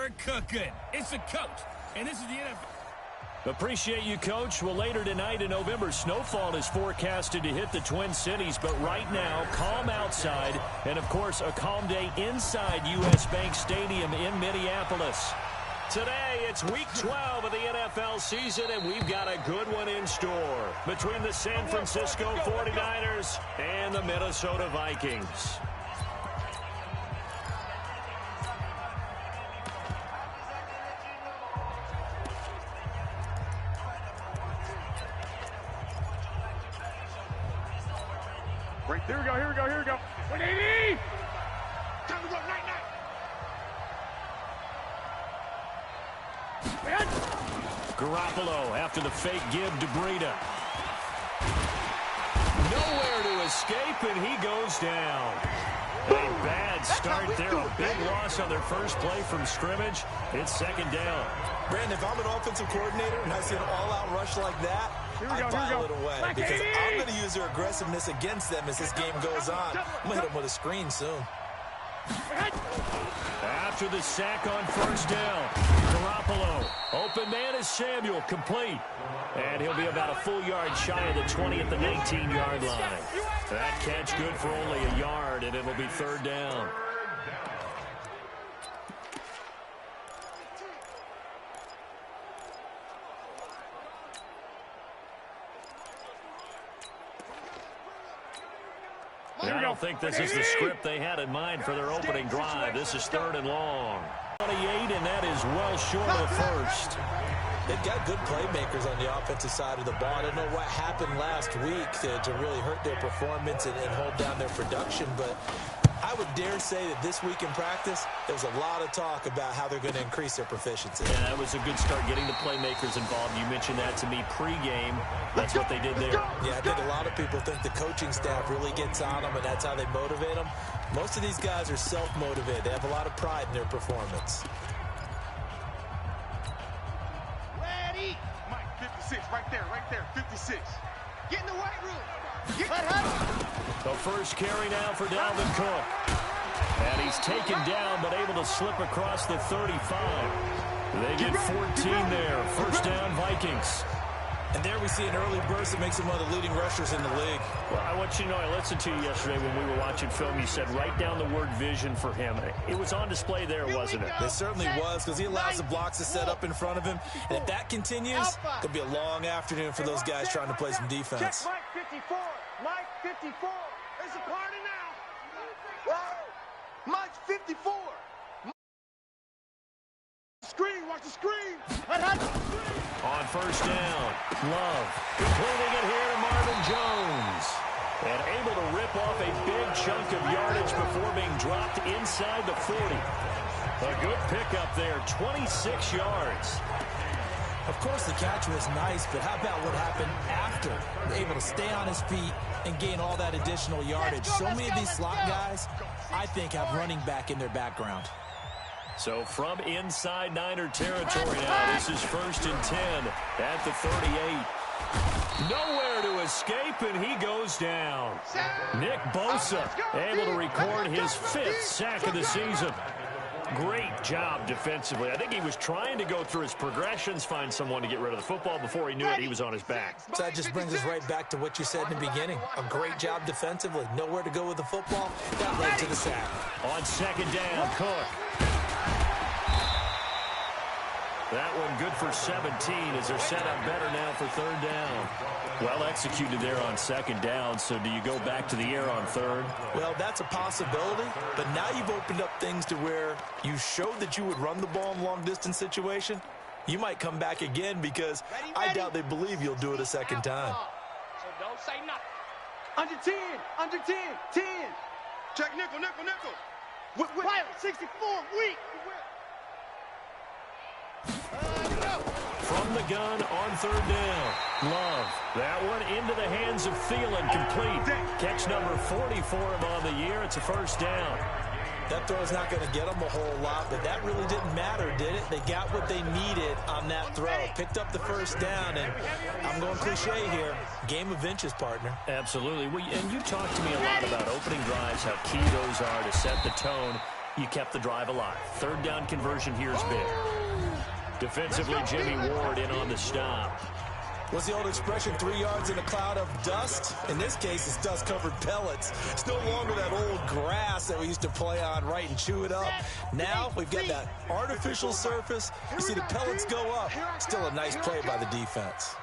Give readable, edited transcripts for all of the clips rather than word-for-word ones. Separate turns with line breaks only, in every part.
we're cooking. It's the coach, and this is the NFL.
Appreciate you, Coach. Well, later tonight in November, snowfall is forecasted to hit the Twin Cities. But right now, calm outside. And, of course, a calm day inside U.S. Bank Stadium in Minneapolis. Today, it's Week 12 of the NFL season, and we've got a good one in store between the San Francisco 49ers and the Minnesota Vikings.
Right, here we go, here we go, here we go. 180! Time to go, night, night!
Garoppolo after the fake give to Breida. Nowhere to escape, and he goes down. A bad start there, a big loss on their first play from scrimmage. It's second down.
Brandon, if I'm an offensive coordinator and I see an all-out rush like that, I file it away because I'm going to use their aggressiveness against them as this game goes on. I'm going to hit them with a screen soon.
After the sack on first down, Garoppolo. Open man is Samuel, complete. And he'll be about a full yard shy of the 20 at the 19-yard line. That catch good for only a yard, and it'll be third down. I don't think this is the script they had in mind for their opening drive. This is third and long. 28, and that is well short of the first.
They've got good playmakers on the offensive side of the ball. I don't know what happened last week to really hurt their performance and hold down their production, but I would dare say that this week in practice, there's a lot of talk about how they're going to increase their proficiency.
Yeah, that was a good start getting the playmakers involved. You mentioned that to me pregame. That's what they did there.
Yeah, I think a lot of people think the coaching staff really gets on them, and that's how they motivate them. Most of these guys are self-motivated. They have a lot of pride in their performance.
Ready? Mike, 56, right there, 56. Get in the weight room.
The first carry now for Dalvin Cook. And he's taken down, but able to slip across the 35. They get 14 there. First down, Vikings.
And there we see an early burst that makes him one of the leading rushers in the league.
Well, I want you to know, I listened to you yesterday when we were watching film. You said write down the word vision for him. It was on display there, wasn't it?
It certainly was, because he allows the blocks to set up in front of him. And if that continues, it'll be a long afternoon for those guys trying to play some defense.
Check Mike 54. Mike 54. It's a party now. Whoa. Mike 54. Screen, watch the screen.
On first down, Love completing it here to Marvin Jones. And able to rip off a big chunk of yardage before being dropped inside the 40. A good pickup there, 26 yards.
Of course, the catch was nice, but how about what happened after? Able to stay on his feet and gain all that additional yardage. So many of these slot guys, I think, have running back in their background.
So from inside Niner territory now, this is first and 10 at the 38. Nowhere to escape, and he goes down. Nick Bosa able to record his 5th sack of the season. Great job defensively. I think he was trying to go through his progressions, find someone to get rid of the football. Before he knew it, he was on his back.
So that just brings us right back to what you said in the beginning. A great job defensively. Nowhere to go with the football. That led to the sack.
On second down, Cook. That one good for 17 as they're set up better now for third down. Well executed there on second down, so do you go back to the air on third?
Well, that's a possibility, but now you've opened up things to where you showed that you would run the ball in long-distance situation. You might come back again because I doubt they believe you'll do it a second time.
So don't say nothing. Under 10, under 10, 10. Check nickel, nickel, nickel. Pilot 64, weak.
From the gun on third down. Love. That one into the hands of Thielen, complete. Catch number 40 for him on the year. It's a first down.
That throw's not going to get them a whole lot, but that really didn't matter, did it? They got what they needed on that throw. Picked up the first down, and I'm going cliche here. Game of inches, partner.
Absolutely. And you talked to me a lot about opening drives, how key those are to set the tone. you kept the drive alive. Third down conversion here is big. Defensively, Jimmy Ward in on the stop.
What's the old expression, 3 yards in a cloud of dust? In this case, it's dust-covered pellets. It's no longer that old grass that we used to play on, right, and chew it up. Now we've got that artificial surface. You see the pellets go up. Still a nice play by the defense.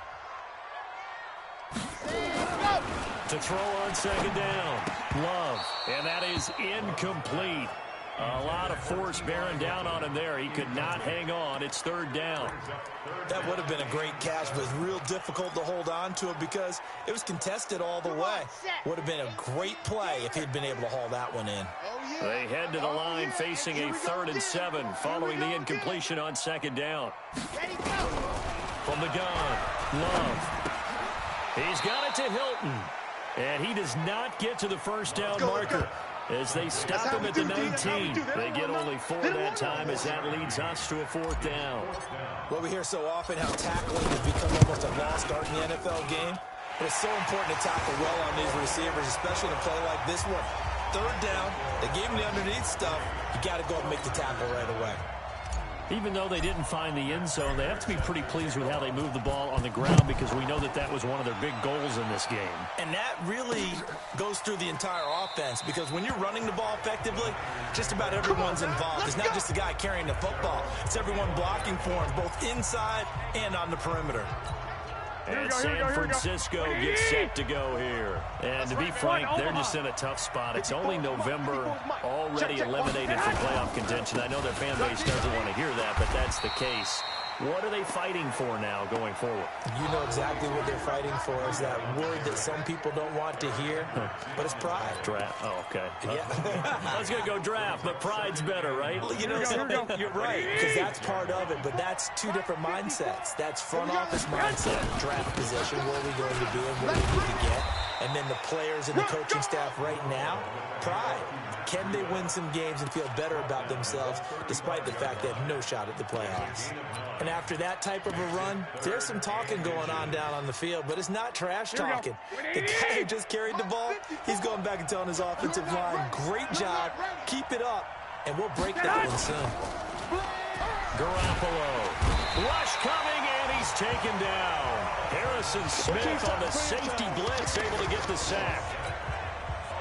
To throw on second down, Love, and that is incomplete. A lot of force bearing down on him there. He could not hang on. It's third down.
That would have been a great catch, but it's real difficult to hold on to it because it was contested all the way. Would have been a great play if he'd been able to haul that one in.
They head to the line facing a 3rd and 7 following the incompletion on second down. From the gun, Love. He's got it to Hilton. And he does not get to the first down marker as they stop him at the 19. They get only 4 that time as that leads us to a 4th down.
Well, we hear so often how tackling has become almost a lost art in the NFL game. But it's so important to tackle well on these receivers, especially in a play like this one. 3rd down, they gave him the underneath stuff. You got to go and make the tackle right away.
Even though they didn't find the end zone, they have to be pretty pleased with how they moved the ball on the ground because we know that that was one of their big goals in this game.
And that really goes through the entire offense because when you're running the ball effectively, just about everyone's involved. It's not just the guy carrying the football. It's everyone blocking for him, both inside and on the perimeter.
And San Francisco gets set to go here. And to be frank, they're just in a tough spot. It's only November, already eliminated from playoff contention. I know their fan base doesn't want to hear that, but that's the case. What are they fighting for now going forward?
You know exactly what they're fighting for is that word that some people don't want to hear, but it's pride.
Draft. Oh, okay.
Yeah.
I was going to go draft, but pride's better, right?
Well, you know something? You're right, because that's part of it, but that's 2 different mindsets. That's front office mindset, draft position, where are we going to be and what do we need to get? And then the players and the coaching staff right now, pride. Can they win some games and feel better about themselves despite the fact they have no shot at the playoffs? And after that type of a run, there's some talking going on down on the field, but it's not trash talking. The guy who just carried the ball, he's going back and telling his offensive line, great job, keep it up, and we'll break that one soon.
Garoppolo. Rush coming, and he's taken down. Harrison Smith on the safety blitz, able to get the sack.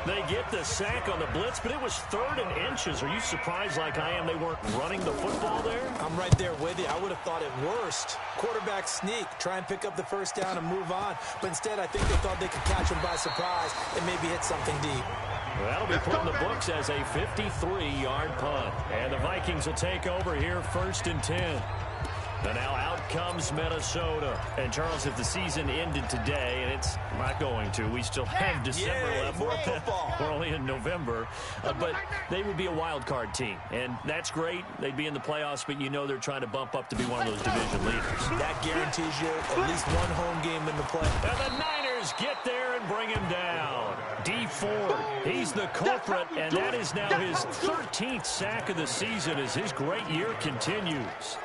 They get the sack on the blitz, but it was 3rd and inches. Are you surprised like I am they weren't running the football there?
I'm right there with you. I would have thought it worst. Quarterback sneak, try and pick up the first down and move on. But instead, I think they thought they could catch him by surprise and maybe hit something deep.
Well, that'll be put in the books as a 53-yard punt. And the Vikings will take over here 1st and 10. And now out comes Minnesota. And, Charles, if the season ended today, and it's not going to, we still have December left.
More football.
We're only in November. But they would be a wild card team. And that's great. They'd be in the playoffs, but you know they're trying to bump up to be one of those division leaders.
That guarantees you at least one home game in the play.
And the Niners get there and bring him down. D Ford, he's the culprit, and that is now his 13th sack of the season as his great year continues.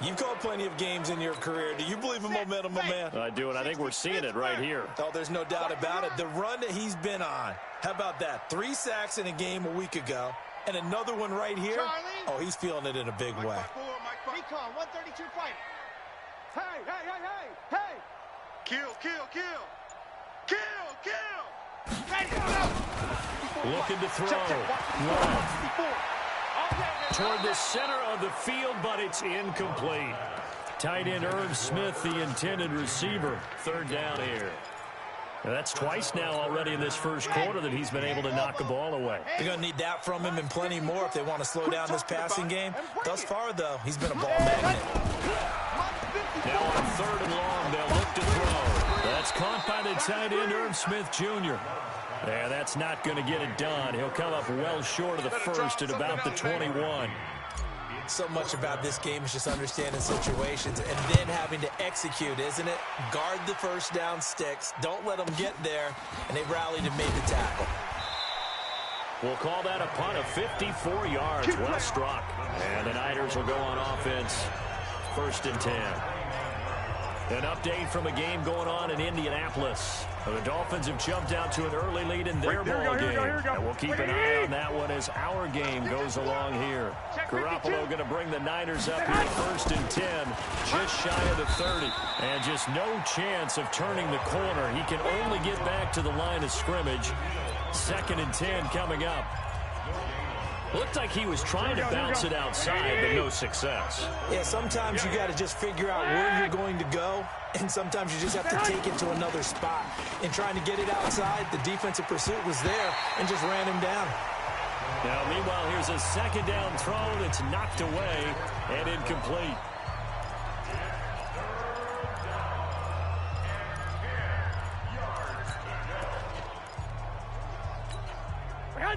You've called plenty of games in your career. Do you believe in momentum, my man?
I do, and I think we're seeing it right here.
Oh, there's no doubt about it. The run that he's been on, how about that? 3 sacks in a game a week ago, and another one right here. Oh, he's feeling it in a big way.
Recon, 132 fighter. Hey, hey, hey, hey, hey. Kill, kill, kill. Kill, kill. Ready, go.
Looking to throw. Love. Toward the center of the field, but it's incomplete. Tight end Irv Smith, the intended receiver. 3rd down here. Now that's twice now already in this first quarter that he's been able to knock a ball away.
They're going to need that from him and plenty more if they want to slow down this passing game. Thus far, though, he's been a ball magnet.
Now on 3rd and long, they'll look to throw. That's caught by the tight end Irv Smith Jr. And that's not going to get it done. He'll come up well short of the first at about the 21.
So much about this game is just understanding situations and then having to execute, isn't it? Guard the first down sticks. Don't let them get there. And they rallied and made the tackle.
We'll call that a punt of 54 yards. Well struck. And the Niners will go on offense. 1st and 10. An update from a game going on in Indianapolis. The Dolphins have jumped out to an early lead in their ball game. And we'll keep an eye on that one as our game goes along here. Garoppolo going to bring the Niners up here 1st and 10, just shy of the 30. And just no chance of turning the corner. He can only get back to the line of scrimmage. 2nd and 10 coming up. Looked like he was trying to bounce it outside, but no success.
Yeah, sometimes you got to just figure out where you're going to go, and sometimes you just have to take it to another spot. In trying to get it outside, the defensive pursuit was there and just ran him down.
Now, meanwhile, here's a 2nd down throw that's knocked away and incomplete.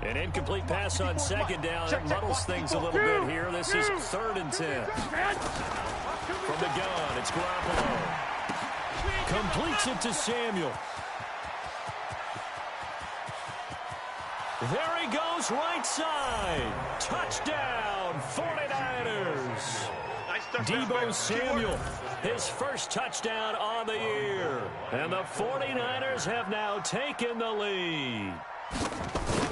An incomplete pass on 2nd down. It muddles things a little bit here. This is 3rd and 10. From the gun, it's Garoppolo. Completes it to Samuel. There he goes, right side. Touchdown, 49ers. Deebo Samuel, his first touchdown on the year. And the 49ers have now taken the lead.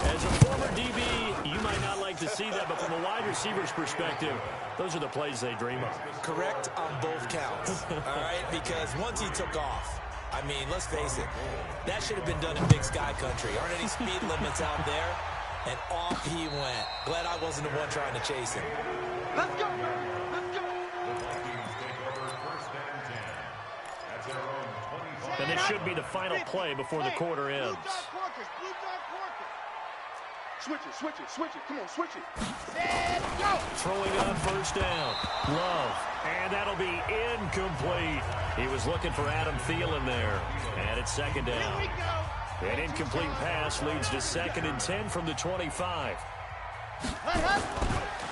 As a former DB, you might not like to see that, but from a wide receiver's perspective, those are the plays they dream of.
Correct on both counts, all right? Because once he took off, I mean, let's face it, that should have been done in Big Sky Country. Aren't any speed limits out there? And off he went. Glad I wasn't the one trying to chase him.
Let's go. Let's go.
And this should be the final play before the quarter ends.
Blue dog Porkers. Switch it. Come on, switch it. Let's go.
Throwing on 1st down. Love. And that'll be incomplete. He was looking for Adam Thielen there. And it's 2nd down.
Here we go.
An incomplete pass leads to 2nd and 10 from the 25.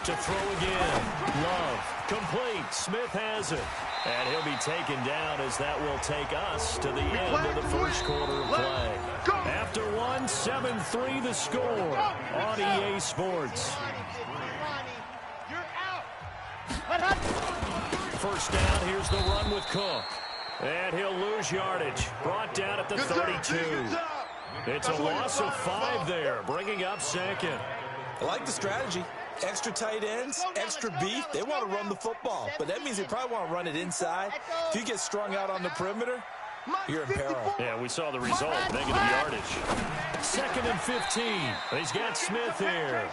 To throw again. Love. Complete. Smith has it. And he'll be taken down as that will take us to the end of the 1st quarter of play. After one, 7-3 the score on EA Sports.
You're out.
1st down, here's the run with Cook. And he'll lose yardage. Brought down at the 32. It's a loss of 5 there, bringing up 2nd.
I like the strategy. Extra tight ends, extra beef. They want to run the football, but that means they probably want to run it inside. If you get strung out on the perimeter, you're in peril.
Yeah, we saw the result, negative yardage. 2nd and 15. He's got Smith here.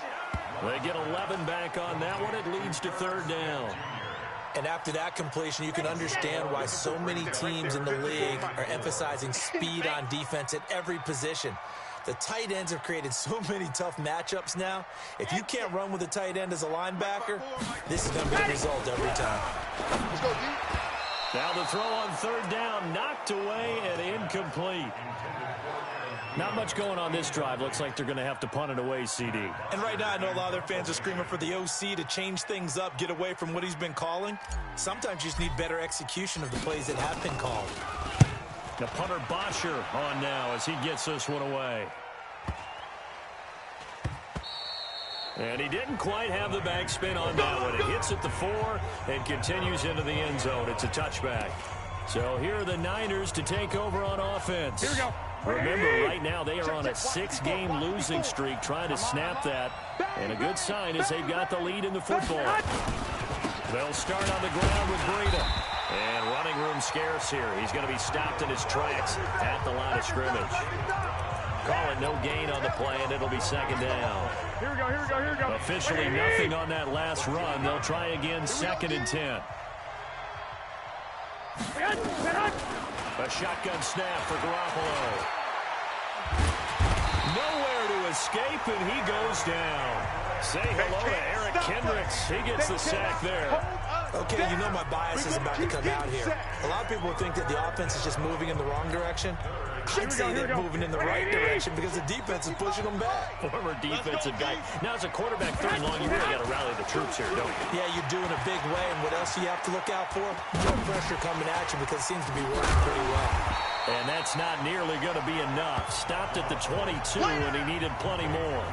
They get 11 back on that one. It leads to 3rd down.
And after that completion, you can understand why so many teams in the league are emphasizing speed on defense at every position. The tight ends have created so many tough matchups now. If you can't run with a tight end as a linebacker, this is going to be the result every time.
Let's go, D.
Now the throw on 3rd down, knocked away and incomplete. Not much going on this drive. Looks like they're going to have to punt it away, CD.
And right now, I know a lot of their fans are screaming for the OC to change things up, get away from what he's been calling. Sometimes you just need better execution of the plays that have been called.
The punter Bosher on now as he gets this one away. And he didn't quite have the backspin on that one. It hits at the 4 and continues into the end zone. It's a touchback. So here are the Niners to take over on offense.
Here we go.
Remember, right now they are on a 6-game losing streak, trying to snap that. And a good sign is they've got the lead in the football. They'll start on the ground with Breida. And running room scarce here. He's going to be stopped in his tracks at the line of scrimmage. Calling no gain on the play, and it'll be 2nd down.
Here we go.
Officially nothing on that last run. They'll try again 2nd and 10. A shotgun snap for Garoppolo. Nowhere to escape, and he goes down. Say hello to Eric Kendricks. He gets the sack there.
Okay, you know my bias is about to come out here. A lot of people think that the offense is just moving in the wrong direction. I'd say they're moving in the right direction because the defense is pushing them back.
Former defensive guy. Now, as a quarterback 3rd and long, you really got to rally the troops here, don't you?
Yeah, you do in a big way. And what else do you have to look out for? No pressure coming at you because it seems to be working pretty well.
And that's not nearly going to be enough. Stopped at the 22, and he needed plenty more.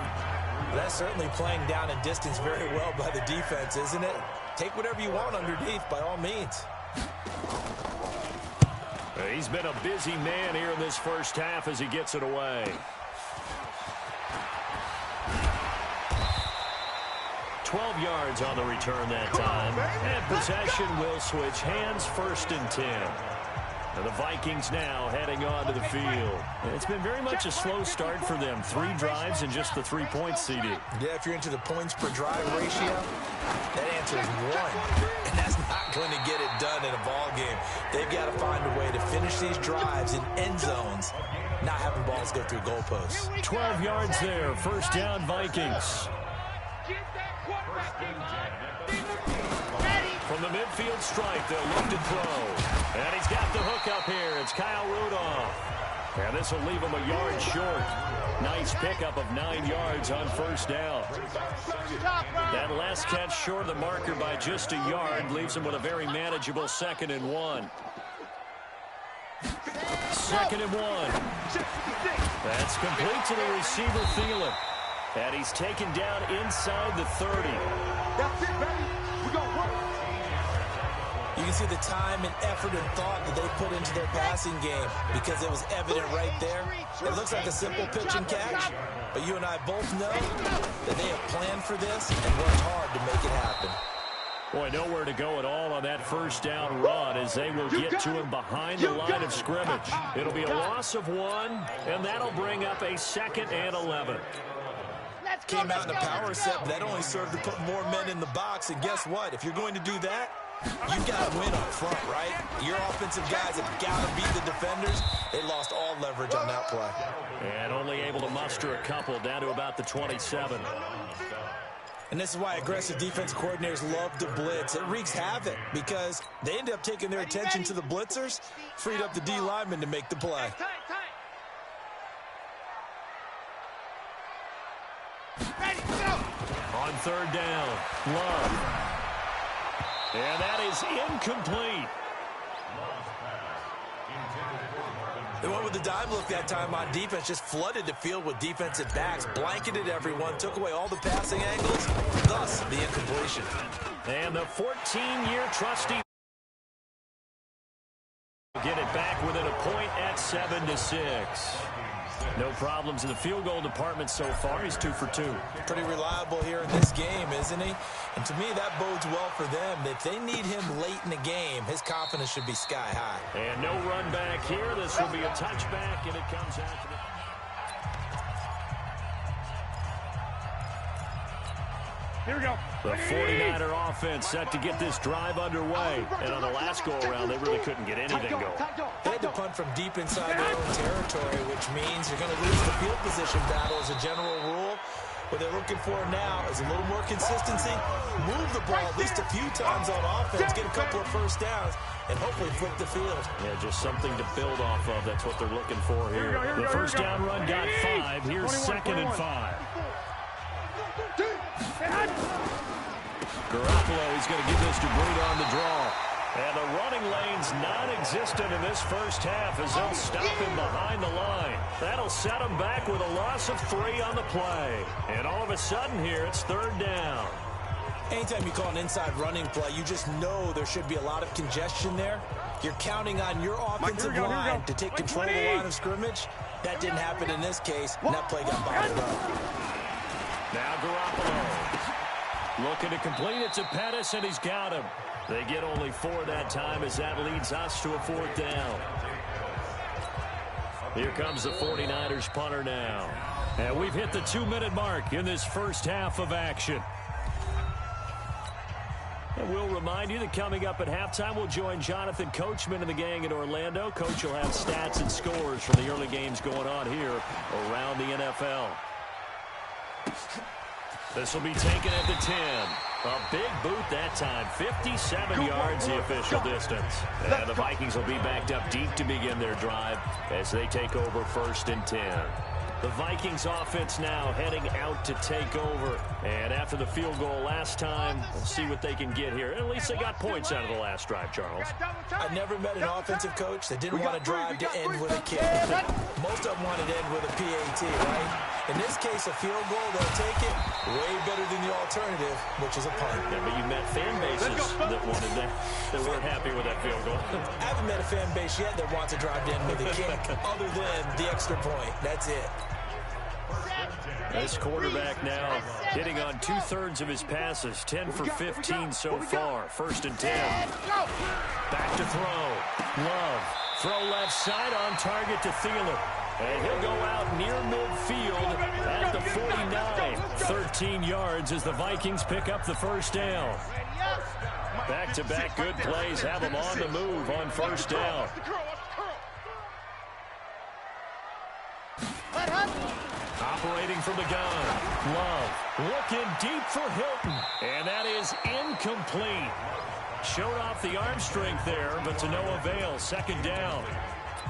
That's certainly playing down in distance very well by the defense, isn't it? Take whatever you want underneath, by all means.
He's been a busy man here in this first half as he gets it away. 12 yards on the return that time. And possession will switch hands, 1st and 10. And the Vikings now heading on to the field. It's been very much a slow start for them. 3 drives and just the 3 points, CD.
Yeah, if you're into the points per drive ratio, that answer is 1. And that's not going to get it done in a ball game. They've got to find a way to finish these drives in end zones, not having balls go through goalposts.
12 yards there, 1st down Vikings. From the midfield stripe, they'll look to throw. And he's got the hook up here. It's Kyle Rudolph. And this will leave him a yard short. Nice pickup of 9 yards on 1st down. That last catch short of the marker by just a yard leaves him with a very manageable 2nd and 1. 2nd and 1. That's complete to the receiver, Thielen. And he's taken down inside the 30.
That's it, baby. We're going to work.
You can see the time and effort and thought that they put into their passing game because it was evident right there. It looks like a simple pitch and catch, but you and I both know that they have planned for this and worked hard to make it happen.
Boy, nowhere to go at all on that 1st down run as they will get to him behind the line of scrimmage. It'll be a loss of 1, and that'll bring up a 2nd and 11.
Came out in a power set, but that only served to put more men in the box. And guess what? If you're going to do that, you've got to win up front, right? Your offensive guys have got to beat the defenders. They lost all leverage on that play.
And only able to muster a couple down to about the 27.
And this is why aggressive defense coordinators love to blitz. It wreaks havoc because they end up taking their attention to the blitzers, freed up the D lineman to make the play.
On 3rd down, Love. And that is incomplete.
They went with the dime look that time on defense, just flooded the field with defensive backs, blanketed everyone, took away all the passing angles, thus the incompletion.
And the 14-year trustee get it back within a point at 7-6. No problems in the field goal department so far. He's 2 for 2.
Pretty reliable here in this game, isn't he? And to me, that bodes well for them. If they need him late in the game, his confidence should be sky high.
And no run back here. This will be a touchback, and it comes out to the...
Here we go.
The 49er offense set to get this drive underway. And on the last go-around, they really couldn't get anything going.
They had to punt from deep inside their own territory, which means you're going to lose the field position battle as a general rule. What they're looking for now is a little more consistency, move the ball at least a few times on offense, get a couple of 1st downs, and hopefully flip the field. Yeah,
just something to build off of. That's what they're looking for here. The 1st down run got 5. Here's 2nd and 5. Garoppolo, he's going to give this to Breida on the draw. And the running lane's non-existent in this first half as they'll stop him behind the line. That'll set him back with a loss of 3 on the play. And all of a sudden here, it's 3rd down.
Anytime you call an inside running play, you just know there should be a lot of congestion there. You're counting on your offensive line to take control of the line of scrimmage. That didn't happen in this case, and that play got bottled up.
Now Garoppolo looking to complete it to Pettis, and he's got him. They get only 4 that time as that leads us to a 4th down. Here comes the 49ers punter now. And we've hit the 2-minute mark in this first half of action. And we'll remind you that coming up at halftime, we'll join Jonathan Coachman and the gang in Orlando. Coach will have stats and scores from the early games going on here around the NFL. This will be taken at the 10. A big boot that time. 57 yards the official distance. And the Vikings will be backed up deep to begin their drive as they take over 1st and 10. The Vikings offense now heading out to take over. And after the field goal last time, we'll see what they can get here. At least they got points out of the last drive, Charles.
I never met an offensive coach that didn't want to drive to end with a kick. Most of them wanted to end with a PAT, right? In this case, a field goal, they'll take it way better than the alternative, which is a punt.
Yeah, but you met fan bases that wanted that weren't happy with that field goal.
I haven't met a fan base yet that wants to drive in with a kick other than the extra point. That's it.
This quarterback now hitting on 2/3 of his passes, 10 for 15 so far. 1st and 10. Back to throw. Love. Throw left side on target to Thielen. And he'll go out near midfield at the 49. 13 yards as the Vikings pick up the first down. Back-to-back good plays have them on the move on first down. Operating from the gun. Love looking deep for Hilton. And that is incomplete. Showed off the arm strength there, but to no avail. 2nd down.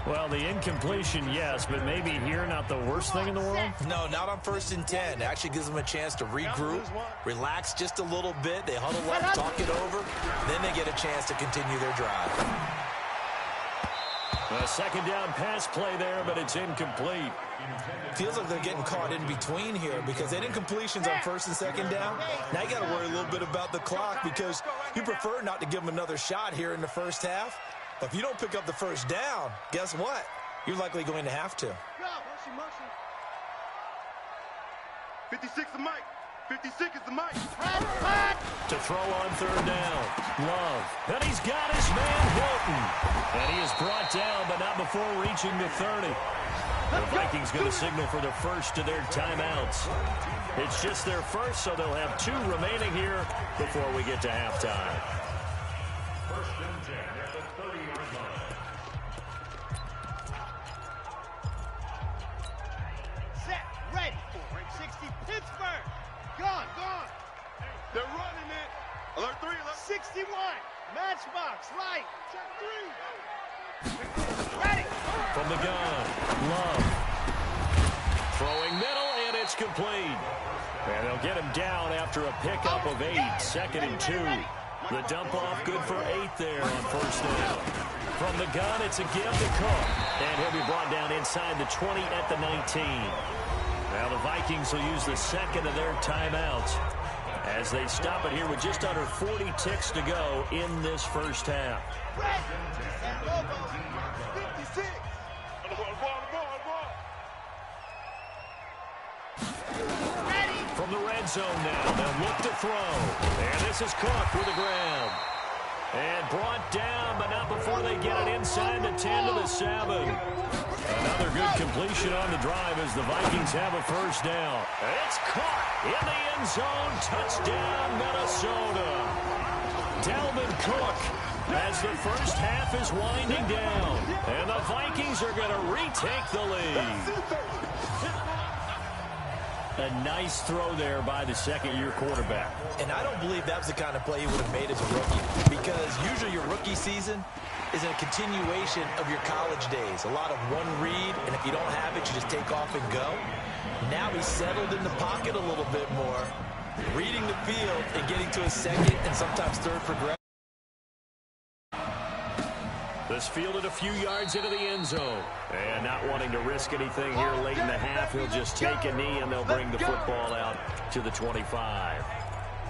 Well, the incompletion, yes, but maybe here not the worst thing in the world?
No, not on 1st and 10. It actually gives them a chance to regroup, relax just a little bit. They huddle up, talk it over. Then they get a chance to continue their drive.
A 2nd down pass play there, but it's incomplete.
Feels like they're getting caught in between here because they did incompletions on 1st and 2nd down. Now you got to worry a little bit about the clock because you prefer not to give them another shot here in the first half. But if you don't pick up the first down, guess what? You're likely going to have to.
56 the mic. 56 is the mic.
To throw on 3rd down. Love. And he's got his man Hilton. And he is brought down, but not before reaching the 30. The Vikings going to signal for the first of their timeouts. It's just their first, so they'll have 2 remaining here before we get to halftime.
1st and 10 at the 30-yard line.
Set, ready. 60 Pittsburgh. Gone. They're running it. Alert 3, alert 61. Matchbox, right. Check 3. Ready.
From the gun, Love. Throwing middle, and it's complete. And they'll get him down after a pickup of 8. 2nd and 2. The dump off good for 8 there on 1st down. From the gun, it's a give to Cook. And he'll be brought down inside the 20 at the 19. Now the Vikings will use the 2nd of their timeouts as they stop it here with just under 40 ticks to go in this first half.
56.
From the red zone now, they'll look to throw. And this is Cook with the grab. And brought down, but not before they get it inside the 10 to the 7. Another good completion on the drive as the Vikings have a first down. It's caught in the end zone. Touchdown, Minnesota. Dalvin Cook as the first half is winding down. And the Vikings are going to retake the lead. A nice throw there by the 2nd-year quarterback.
And I don't believe that was the kind of play he would have made as a rookie because usually your rookie season is a continuation of your college days. A lot of one read, and if you don't have it, you just take off and go. Now he's settled in the pocket a little bit more, reading the field and getting to his 2nd and sometimes 3rd progression.
This fielded a few yards into the end zone. And not wanting to risk anything here late in the half, he'll just take a knee and they'll bring the football out to the 25.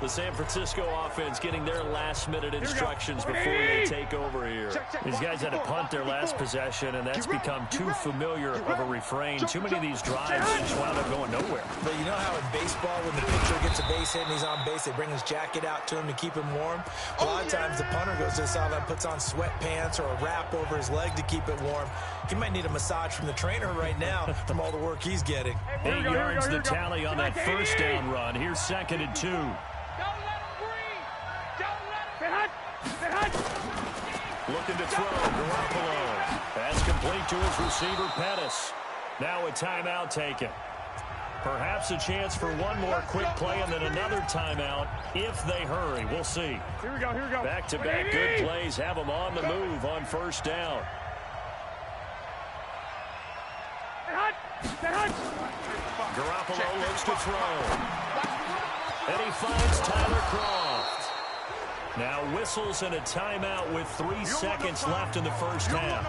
The San Francisco offense getting their last-minute instructions before they take over here. These guys had to punt their last possession, and that's become too familiar of a refrain. Too many of these drives just wound up going nowhere.
But you know how in baseball, when the pitcher gets a base hit and he's on base, they bring his jacket out to him to keep him warm? A lot of times the punter goes to the sideline, puts on sweatpants or a wrap over his leg to keep it warm. He might need a massage from the trainer right now from all the work he's getting.
8 yards the tally on that first down run. Here's 2nd and 2. Looking to throw, Garoppolo. That's complete to his receiver, Pettis. Now a timeout taken. Perhaps a chance for one more quick play and then another timeout if they hurry. We'll see.
Here we go.
Back-to-back good plays have them on the move on first down. Garoppolo looks to throw. And he finds Tyler Kroft. Now whistles and a timeout with 3 seconds left in the first half.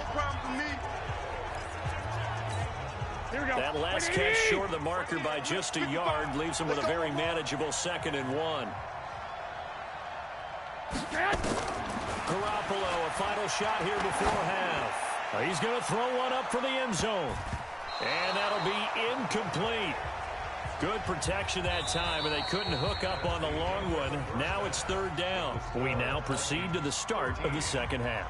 That last catch short of the marker by just a yard leaves him with a very manageable 2nd and 1. Garoppolo, a final shot here before half. He's going to throw one up for the end zone. And that'll be incomplete. Good protection that time, and they couldn't hook up on the long one. Now it's 3rd down. We now proceed to the start of the 2nd half.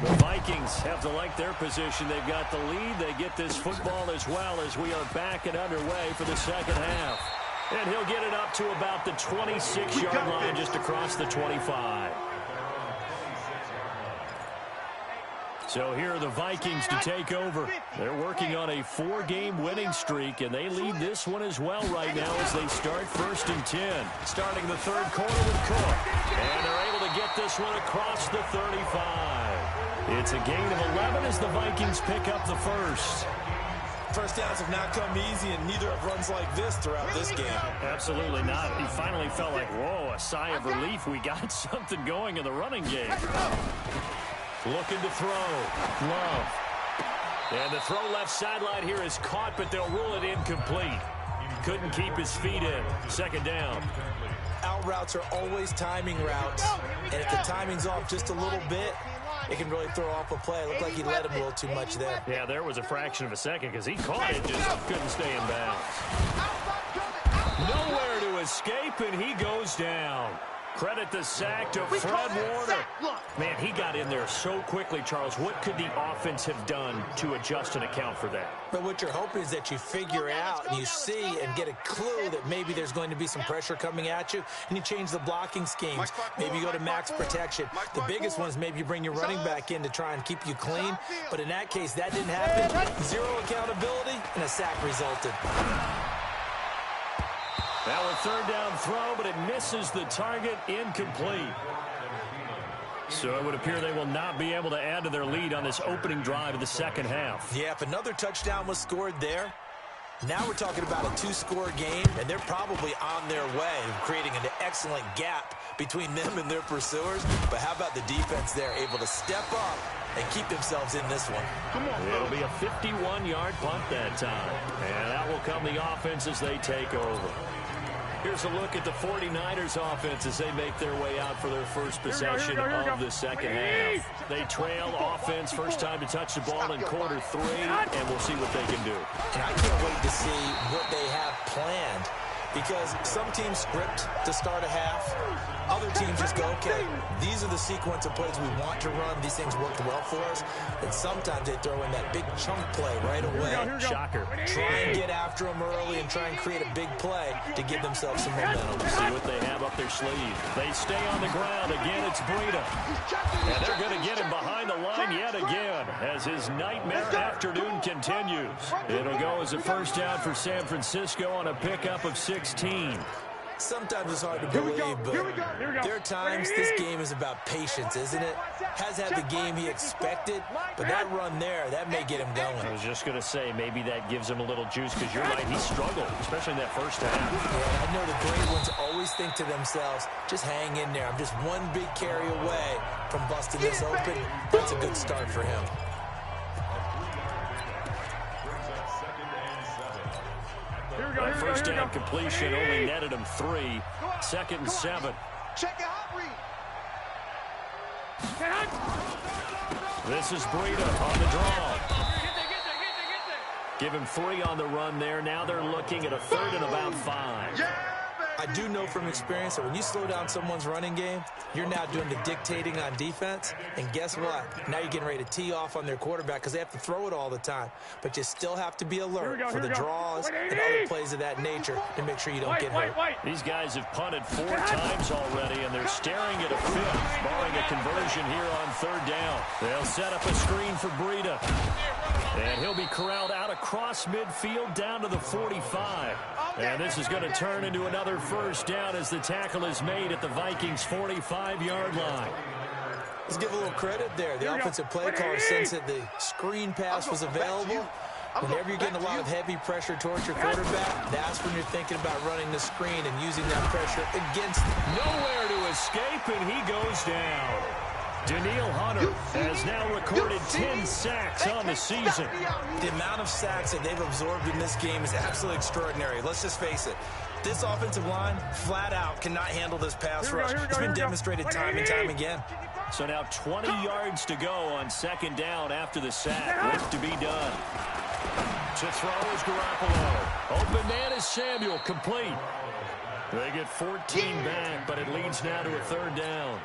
The Vikings have to like their position. They've got the lead. They get this football as well as we are back and underway for the 2nd half. And he'll get it up to about the 26-yard line just across the 25. So here are the Vikings to take over. They're working on a 4-game winning streak, and they lead this one as well right now as they start 1st and 10. Starting the 3rd quarter with Cook. And they're able to get this one across the 35. It's a gain of 11 as the Vikings pick up the first.
First downs have not come easy, and neither have runs like this throughout this game.
Absolutely not. He finally felt like, whoa, a sigh of relief. We got something going in the running game. Looking to throw. Love. And the throw left sideline here is caught, but they'll rule it incomplete. Couldn't keep his feet in. 2nd down.
Out routes are always timing routes, and if the timing's off just a little bit, it can really throw off a play. It looked like he let him a little too much there.
Yeah, there was a fraction of a second because he caught it, just couldn't stay in bounds. Nowhere to escape, and he goes down. Credit the sack to Fred Warner. Man, he got in there so quickly, Charles. What could the offense have done to adjust and account for that?
But what you're hoping is that you figure out and you see and get a clue that maybe there's going to be some pressure coming at you, and you change the blocking schemes. Maybe you go to max protection. The biggest one is maybe you bring your running back in to try and keep you clean. But in that case, that didn't happen. 0 accountability, and a sack resulted.
Now a 3rd down throw, but it misses the target, incomplete. So it would appear they will not be able to add to their lead on this opening drive of the 2nd half.
Yeah, if another touchdown was scored there, now we're talking about a 2-score game, and they're probably on their way, creating an excellent gap between them and their pursuers. But how about the defense there, able to step up and keep themselves in this one?
It'll be a 51-yard punt that time. And that will come the offense as they take over. Here's a look at the 49ers offense as they make their way out for their first possession of the 2nd half. They trail offense, first time to touch the ball in quarter 3, and we'll see what they can do.
And I can't wait to see what they have planned, because some teams script to start a half. Other teams just go, okay, these are the sequence of plays we want to run. These things worked well for us. And sometimes they throw in that big chunk play right away.
Shocker.
Try and get after them early and try and create a big play to give themselves some momentum.
See what they have up their sleeve. They stay on the ground. Again, it's Breida. And they're going to get him behind the line yet again as his nightmare afternoon continues. It'll go as a 1st down for San Francisco on a pickup of 16.
Sometimes it's hard to believe, but there are times this game is about patience, isn't it? Has had the game he expected, but that run there, that may get him going.
I was just going to say, maybe that gives him a little juice, because you're right, he struggled, especially in that 1st half.
Yeah, I know the great ones always think to themselves, just hang in there. I'm just one big carry away from busting this open. That's a good start for him.
That 1st down completion only netted him 3. 2nd and 7.
Check out read.
This is Breida on the draw. Give him 3 on the run there. Now they're looking at a 3rd and about 5.
I do know from experience that when you slow down someone's running game, you're now doing the dictating on defense. And guess what? Now you're getting ready to tee off on their quarterback because they have to throw it all the time. But you still have to be alert for the draws and other plays of that nature to make sure you don't get hurt.
These guys have punted 4 times already, and they're staring at a 5th, barring a conversion here on 3rd down. They'll set up a screen for Breida. And he'll be corralled out across midfield down to the 45. And this is going to turn into another 1st down as the tackle is made at the Vikings' 45-yard line.
Let's give a little credit there. The offensive play caller, since that the screen pass was available, whenever you're getting a lot of heavy pressure towards your quarterback, that's when you're thinking about running the screen and using that pressure against them.
Nowhere to escape, and he goes down. Daniil Hunter has now recorded 10 sacks on the season.
The amount of sacks that they've absorbed in this game is absolutely extraordinary. Let's just face it. This offensive line, flat out, cannot handle this pass rush. It's been demonstrated time and time again.
So now 20 yards to go on second down after the sack. Work to be done. To throw is Garoppolo. Open man is Samuel, complete. They get 14 back, but it leads now to a third down.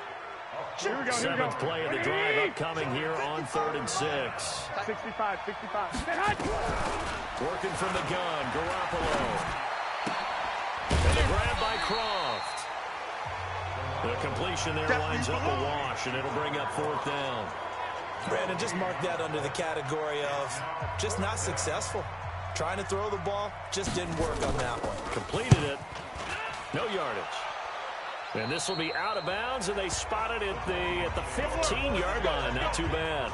Seventh play of the drive upcoming here on 3rd and 6.
65.
Working from the gun, Garoppolo. And a grab by Croft. The completion there winds up a wash, and it'll bring up 4th down.
Brandon, just mark that under the category of just not successful. Trying to throw the ball, just didn't work on that one.
Completed it. No yardage. And this will be out of bounds, and they spot it at the 15-yard line. Not too bad.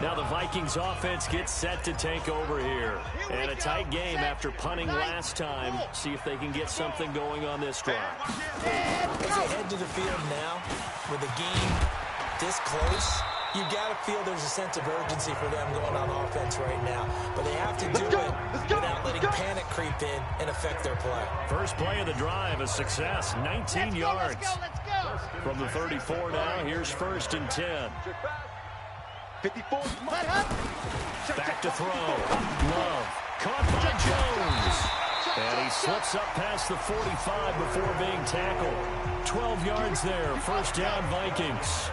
Now the Vikings offense gets set to take over here. And a tight game after punting last time. See if they can get something going on this drive.
As they head to the field now, with the game this close, you got to feel there's a sense of urgency for them going on offense right now. But they have to do it without letting panic creep in and affect their play.
First play of the drive, a success, 19 yards.
Let's go.
From the 34 now, here's 1st and 10.
54.
Back to throw. Love. Caught by Jones. And he slips up past the 45 before being tackled. 12 yards there. 1st down, Vikings.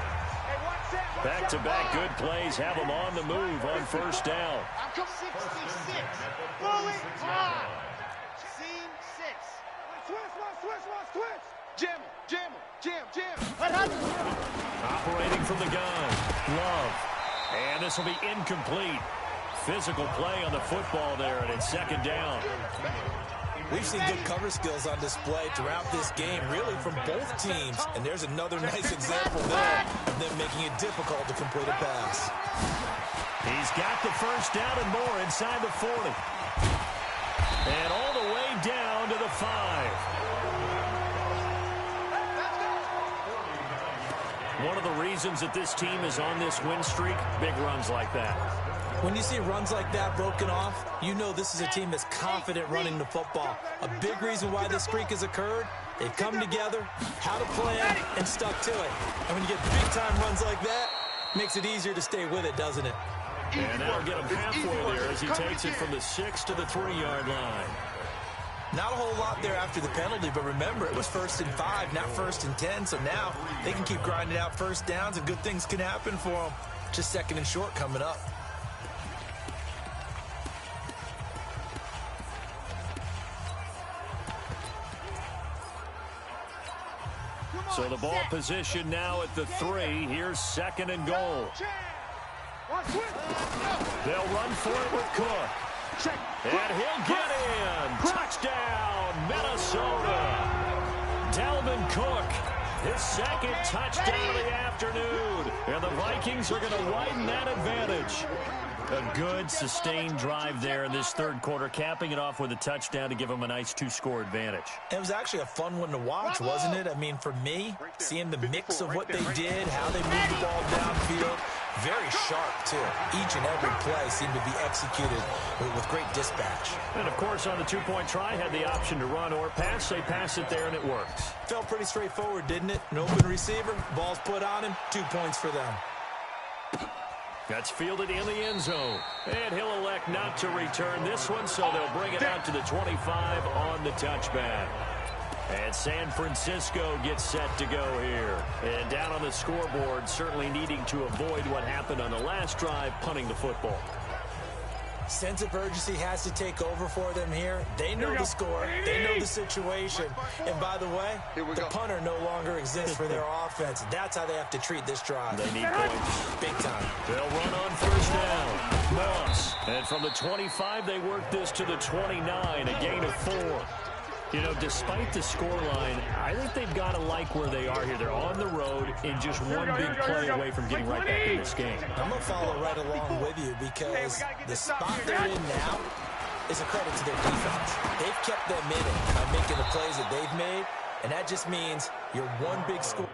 Back-to-back good plays have them on the move on 1st down.
66. Bullet time. Scene 6. Jam.
Operating from the gun. Love. And this will be incomplete. Physical play on the football there, and it's 2nd down.
We've seen good cover skills on display throughout this game, really from both teams. And there's another nice example there of them making it difficult to complete a pass.
He's got the 1st down and more inside the 40. And all the way down to the 5. One of the reasons that this team is on this win streak, big runs like that.
When you see runs like that broken off, you know this is a team that's confident running the football. A big reason why this streak has occurred, they've come together, how to plan, and stuck to it. And when you get big-time runs like that, makes it easier to stay with it, doesn't it?
And that'll get him halfway there as he takes it from the 6 to the 3-yard line.
Not a whole lot there after the penalty, but remember, it was 1st and 5, not 1st and 10, so now they can keep grinding out 1st downs and good things can happen for them. Just 2nd and short coming up.
So the ball position now at the 3. Here's 2nd and goal. They'll run for it with Cook. And he'll get in. Touchdown, Minnesota. Dalvin Cook, his 2nd touchdown of the afternoon. And the Vikings are going to widen that advantage. A good, sustained drive there in this 3rd quarter, capping it off with a touchdown to give them a nice 2-score advantage.
It was actually a fun one to watch, wasn't it? I mean, for me, seeing the mix of what they did, how they moved the ball downfield, very sharp, too. Each and every play seemed to be executed with great dispatch.
And, of course, on the 2-point try, had the option to run or pass. They pass it there, and it works.
Felt pretty straightforward, didn't it? An open receiver, ball's put on him, 2 points for them.
That's fielded in the end zone. And he'll elect not to return this one, so they'll bring it out to the 25 on the touchback. And San Francisco gets set to go here. And down on the scoreboard, certainly needing to avoid what happened on the last drive, punting the football.
Sense of urgency has to take over for them here. They know the score. They know the situation. And by the way, the punter no longer exists for their offense. That's how they have to treat this drive.
They need points.
Big time.
They'll run on 1st down. Moss. And from the 25, they work this to the 29, a gain of 4. You know, despite the scoreline, I think they've got to like where they are here. They're on the road and just one big play away from getting right back in this game.
I'm going to follow right along with you because the spot they're in now is a credit to their defense. They've kept them in it by making the plays that they've made, and that just means you're one big score.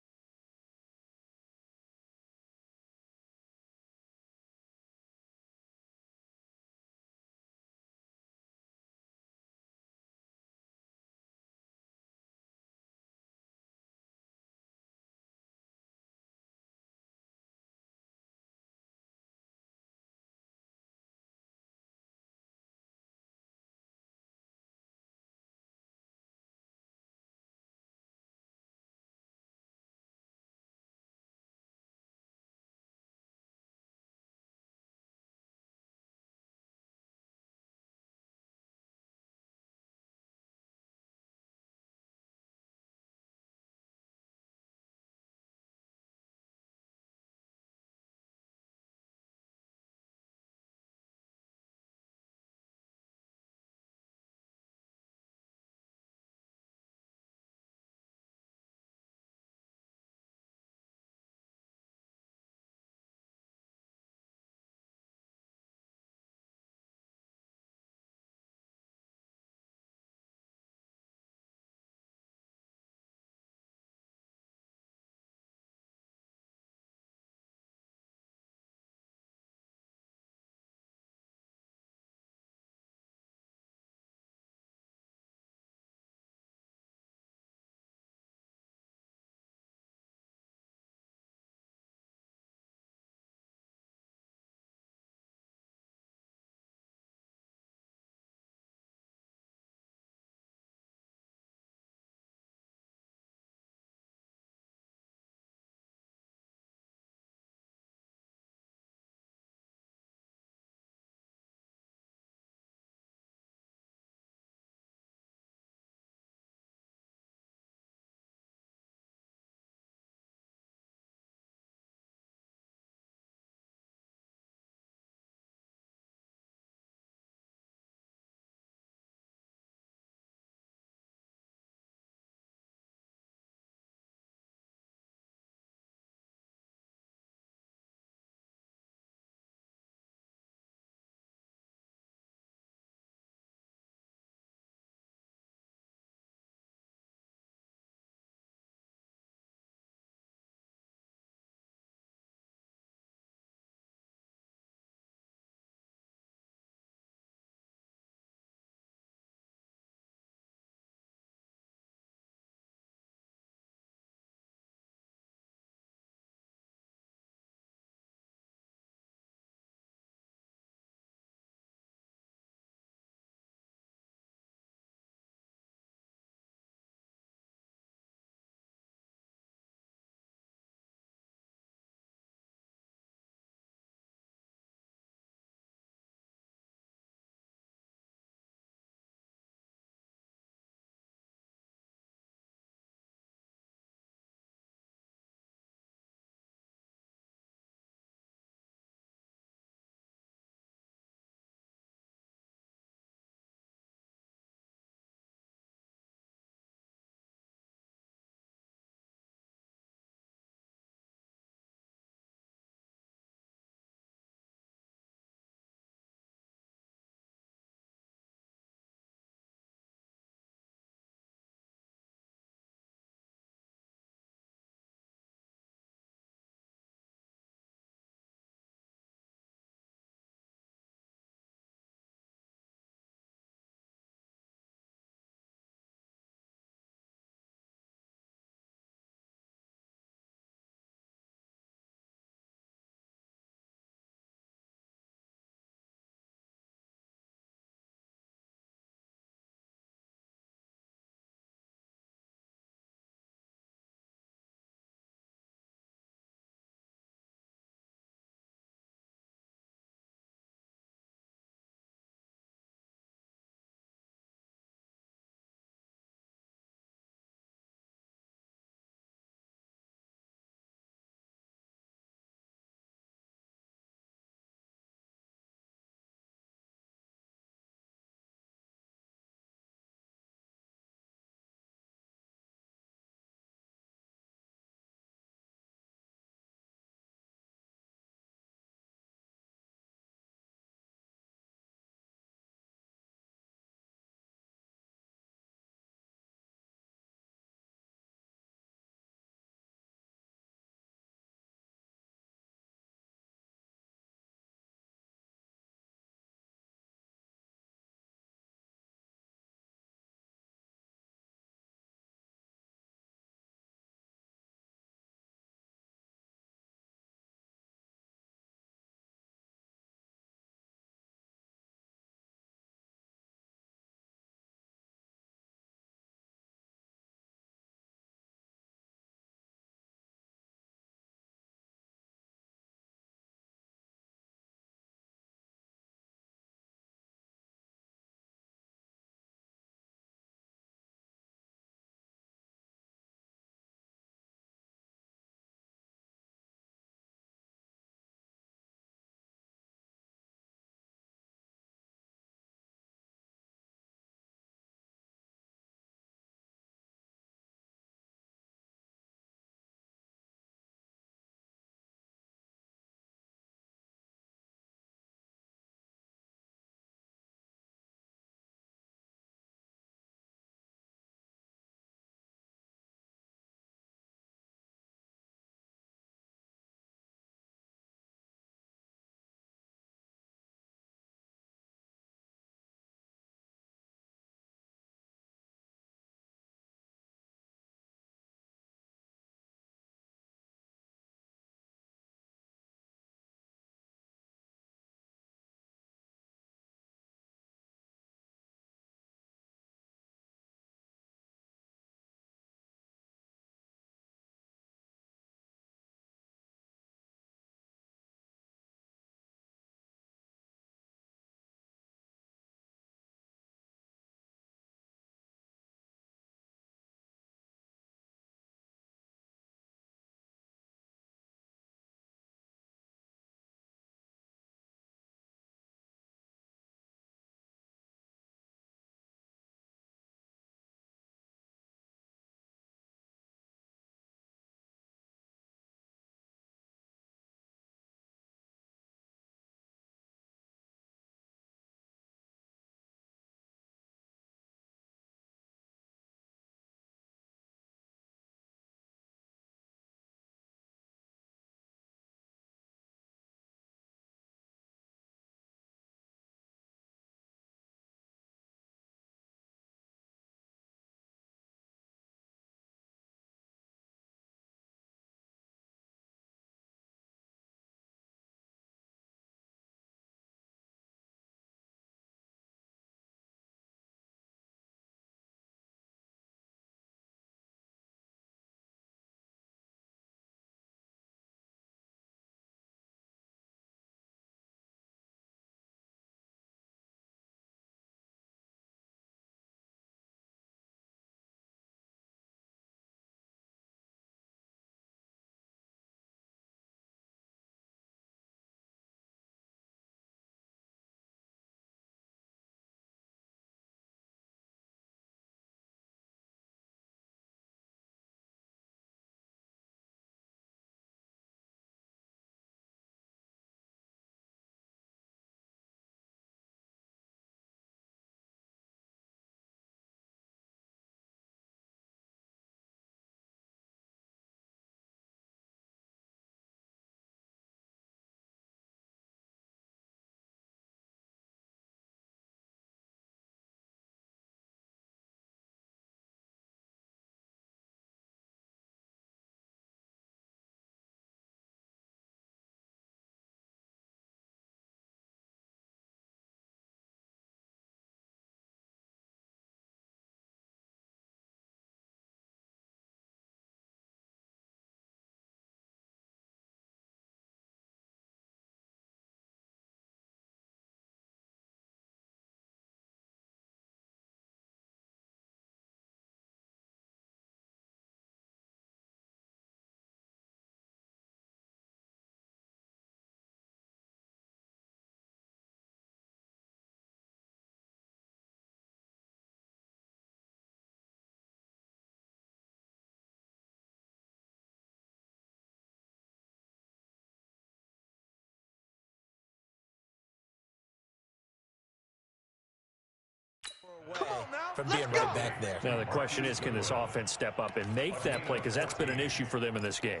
from being right back there.
Now the question is, can this offense step up and make that play? Because that's been an issue for them in this game.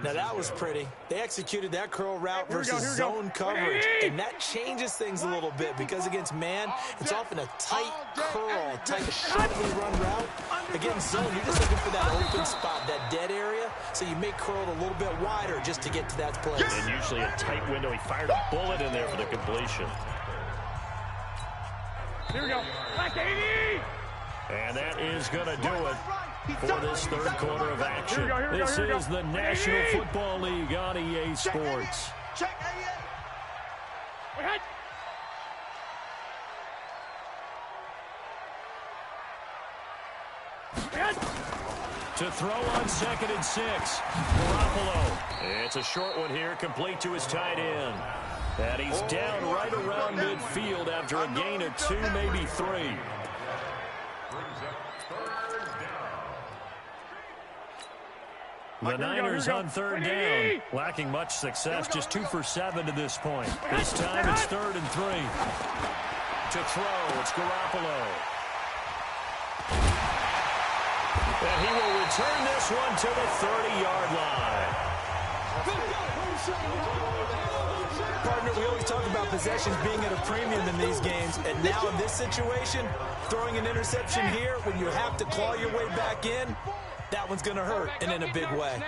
Now that was pretty. They executed that curl route versus zone coverage, and that changes things a little bit because against man, it's often a tight curl, tight sharply run route. Against zone, you're just looking for that open spot, that dead area, so you make curl a little bit wider just to get to that place.
And usually a tight window. He fired a bullet in there for the completion.
Here we go. Back 80!
And that is going to do it for this third quarter of action. This is the National Football League on EA Sports.
Check 88.
To throw on 2nd and 6. Garoppolo. It's a short one here, complete to his tight end. And he's down right around midfield after a gain of 2, maybe 3. The Niners on 3rd down, lacking much success, just 2 for 7 to this point. This time it's 3rd and 3. To throw, it's Garoppolo. And he will return this one to the 30-yard line.
Partner, we always talk about possessions being at a premium in these games, and now in this situation, throwing an interception here when you have to claw your way back in, that one's going to hurt, and in a big way.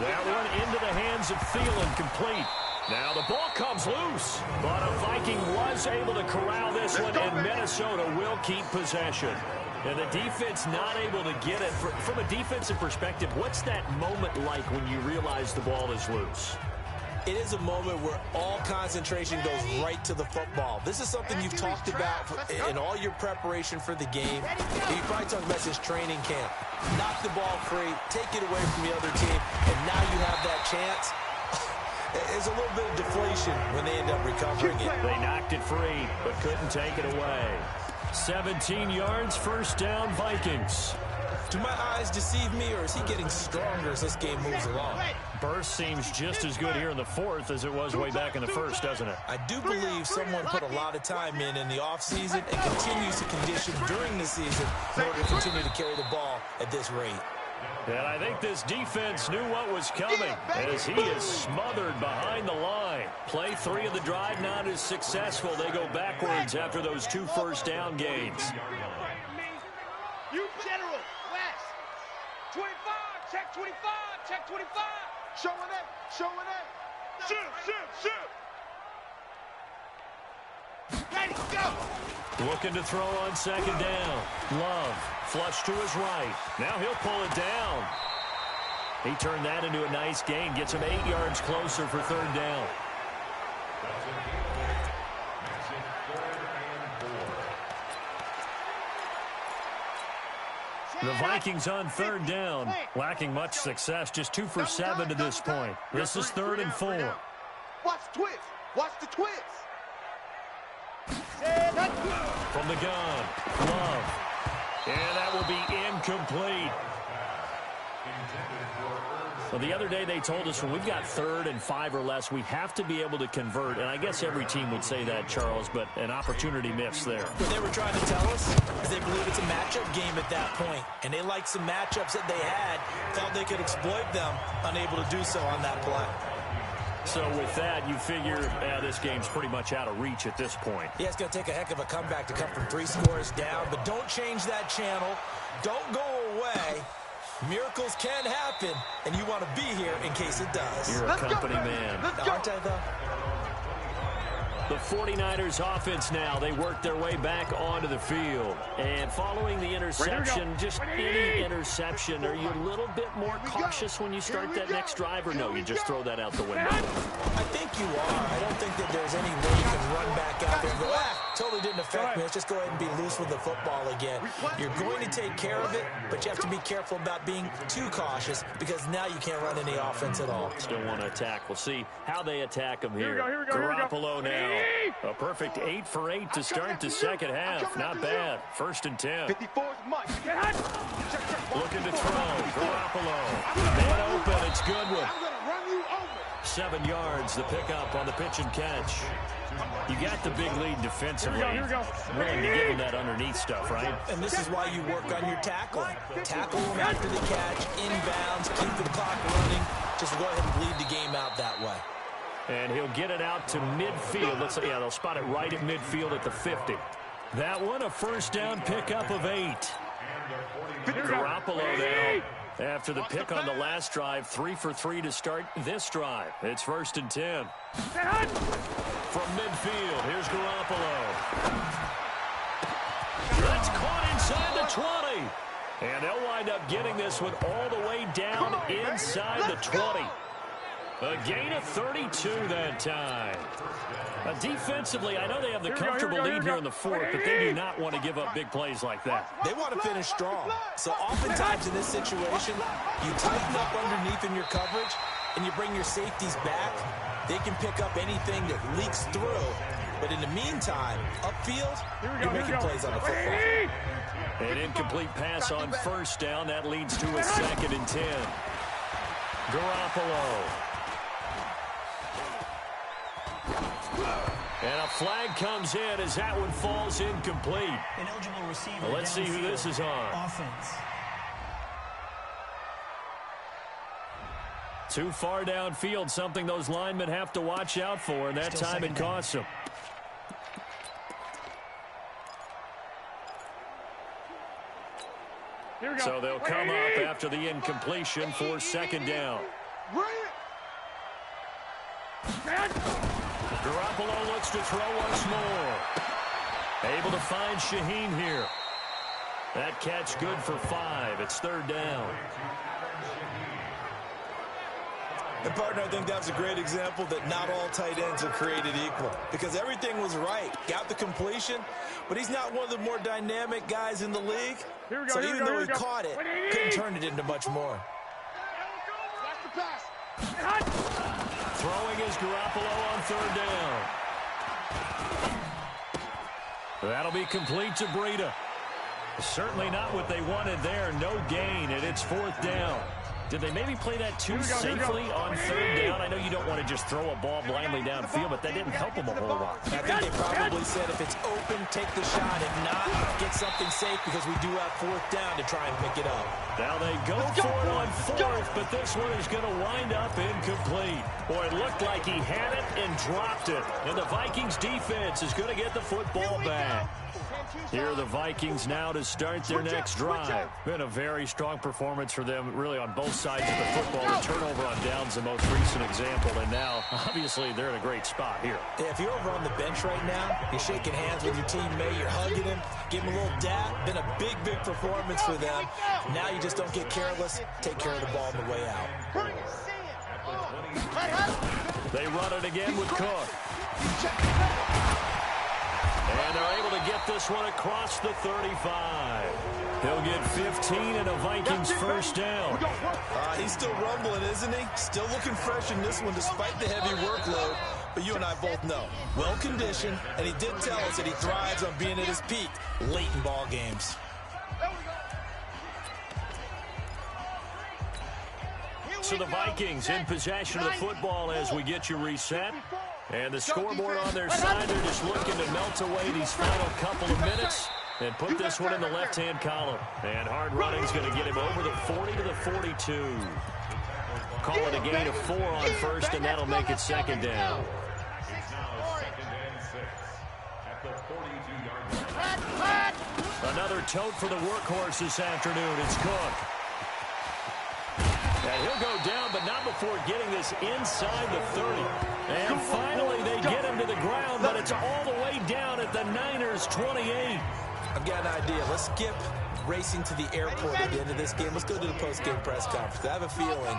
That one into the hands of Thielen, complete. Now the ball comes loose, but a Viking was able to corral this one, and Minnesota will keep possession. And the defense not able to get it. From a defensive perspective, what's that moment like when you realize the ball is loose?
It is a moment where all concentration goes right to the football. This is something you've talked about in all your preparation for the game. You probably talked about this training camp. Knock the ball free, take it away from the other team, and now you have that chance. There's a little bit of deflation when they end up recovering it.
They knocked it free, but couldn't take it away. 17 yards, 1st down, Vikings.
Do my eyes deceive me, or is he getting stronger as this game moves along?
Burst seems just as good here in the 4th as it was way back in the 1st, doesn't it?
I do believe someone put a lot of time in the offseason and continues to condition during the season in order to continue to carry the ball at this rate.
And I think this defense knew what was coming as he is smothered behind the line. Play 3 of the drive not as successful. They go backwards after those 2 first down gains.
You General, West. 25, check 25, check 25. Showing it, showing it. Shoot. Ready, go.
Looking to throw on 2nd down. Love, flush to his right. Now he'll pull it down. He turned that into a nice gain. Gets him 8 yards closer for 3rd down. The Vikings on 3rd down, lacking much success, just 2 for 7 to this point. This is 3rd and 4.
Watch the twist. Watch the twist.
From the gun, Love. And that will be incomplete. Well, the other day they told us when we've got 3rd and 5 or less, we have to be able to convert. And I guess every team would say that, Charles, but an opportunity missed there.
What they were trying to tell us is they believe it's a matchup game at that point. And they liked some matchups that they had, felt they could exploit them, unable to do so on that play.
So with that, you figure this game's pretty much out of reach at this point.
Yeah, it's going to take a heck of a comeback to come from 3 scores down, but don't change that channel. Don't go away. Miracles can happen, and you want to be here in case it does.
You're a company man.
Aren't I, though?
The 49ers offense now, they work their way back onto the field. And following the interception, just any interception, are you a little bit more cautious when you start that next drive, or no, you just throw that out the window?
I think you are. I don't think that there's any way you can run back out there and go, totally didn't affect me. Let's just go ahead and be loose with the football again. You're going to take care of it, but you have to be careful about being too cautious because now you can't run any offense at all.
Still want to attack. We'll see how they attack him here. Garoppolo now. A perfect 8 for 8 to start the second half. Not bad. 1st and 10.
54 is Mike.
Looking to throw. Garoppolo. Man open. It's Goodwin.
I'm going to run you over.
7 yards, the pickup on the pitch and catch. You got the big lead defensively.
Here we go.
Willing to give them that underneath stuff, right?
And this is why you work on your tackling. Tackle them after the catch, inbounds, keep the clock running. Just go ahead and bleed the game out that way.
And he'll get it out to midfield. Yeah, they'll spot it right at midfield at the 50. That one, a first down pickup of 8. Garoppolo now, after the pick on the last drive, 3 for 3 to start this drive. It's 1st and 10. From midfield, here's Garoppolo. That's caught inside the 20. And they'll wind up getting this one all the way down inside the 20. A gain of 32 that time. Defensively, I know they have the comfortable lead here in the 4th, but they do not want to give up big plays like that.
They want to finish strong. So oftentimes in this situation, you tighten up underneath in your coverage, and you bring your safeties back. They can pick up anything that leaks through. But in the meantime, upfield, you're making plays on the football.
An incomplete pass on first down. That leads to a 2nd and 10. Garoppolo. And a flag comes in as that one falls incomplete.
Ineligible receiver.
Well, let's see who this is on.
Offense.
Too far downfield, something those linemen have to watch out for, and that time it costs them. So they'll come up after the incompletion for 2nd down. Garoppolo looks to throw once more. Able to find Shaheen here. That catch good for 5. It's 3rd down.
And, partner, I think that's a great example that not all tight ends are created equal. Because everything was right. Got the completion, but he's not one of the more dynamic guys in the league. So even though he caught it, couldn't turn it into much more.
Throwing is Garoppolo on 3rd down. That'll be complete to Breida. Certainly not what they wanted there. No gain, and it's 4th down. Did they maybe play that too safely on 3rd down? I know you don't want to just throw a ball blindly downfield, but that didn't help them a whole lot.
I think they probably said if it's open, take the shot. If not, get something safe because we do have 4th down to try and pick it up.
Now they go for it on 4th, but this one is going to wind up incomplete. Boy, it looked like he had it and dropped it. And the Vikings defense is going to get the football back. Here are the Vikings now to start their next drive. Been a very strong performance for them, really, on both sides of the football. The turnover on downs, the most recent example, and now, obviously, they're in a great spot here.
Yeah, if you're over on the bench right now, you're shaking hands with your teammate, you're hugging him, give him a little dap. Been a big, big performance for them. Now you just don't get careless. Take care of the ball on the way out.
They run it again with Cook. And they're able to get this one across the 35. He'll get 15 and a Vikings first down.
He's still rumbling, isn't he? Still looking fresh in this one despite the heavy workload. But you and I both know, well-conditioned, and he did tell us that he thrives on being at his peak late in ball games.
So the Vikings in possession of the football as we get you reset. And the scoreboard on their side, they're just looking to melt away these final couple of minutes and put this one in the left-hand column. And hard running is going to get him over the 40 to the 42. Call it a gain of 4 on first, and that'll make it 2nd down. Another tote for the workhorse this afternoon. It's Cook. And he'll go down, but not before getting this inside the 30. And finally, they get him to the ground, but it's all the way down at the Niners' 28.
I've got an idea. Let's skip racing to the airport at the end of this game. Let's go to the post-game press conference. I have a feeling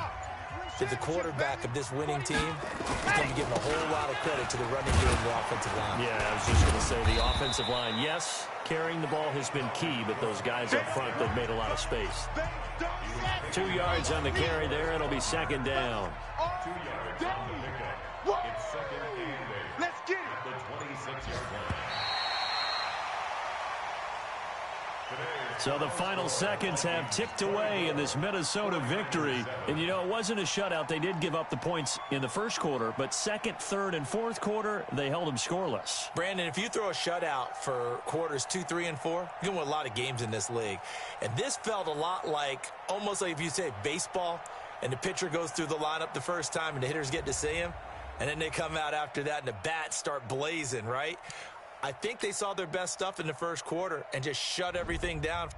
that the quarterback of this winning team is going to be giving a whole lot of credit to the running game of the offensive line.
Yeah, I was just going to say the offensive line, yes, carrying the ball has been key, but those guys up front, they've made a lot of space. 2 yards on the carry there. It'll be 2nd down.
Let's get it.
So the final seconds have ticked away in this Minnesota victory. And, you know, it wasn't a shutout. They did give up the points in the first quarter, but second, third, and fourth quarter, they held them scoreless.
Brandon, if you throw a shutout for quarters 2, 3, and 4, you're going to win a lot of games in this league. And this felt a lot like, almost like if you say baseball, and the pitcher goes through the lineup the first time, and the hitters get to see him, and then they come out after that, and the bats start blazing, right? I think they saw their best stuff in the first quarter and just shut everything down.